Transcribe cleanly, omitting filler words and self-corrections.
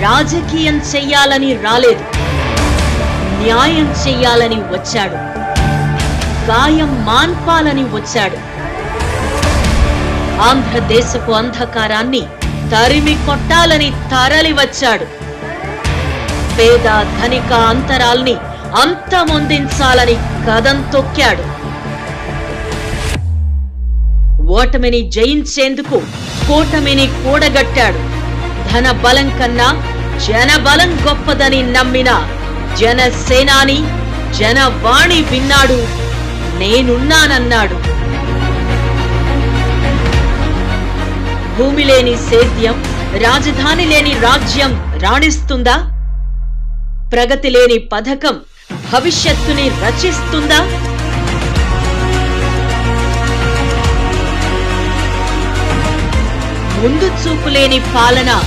రాజకీయం చెయ్యాలని రాలేదు, న్యాయం చెయ్యాలని వచ్చాడు. గాయం మాన్పాలని వచ్చాడు. ఆంధ్రదేశపు అంధకారాన్ని తరిమి కొట్టాలని తరలి వచ్చాడు. పేద ధనిక అంతరాల్ని అంతమొందించాలని కదం తొక్కాడు. ఓటమిని జయించేందుకు కూటమిని కూడగట్టాడు. ధన బలం కన్నా జనబలం గొప్పదని నమ్మిన జనసేనాని జనవాణి విన్నాడు, నేనున్నానన్నాడు. భూమి లేని సేద్యం, రాజధాని లేని రాజ్యం రాణిస్తుందా? ప్రగతి లేని పథకం భవిష్యత్తుని రచిస్తుందా? ముందు చూపు లేని పాలన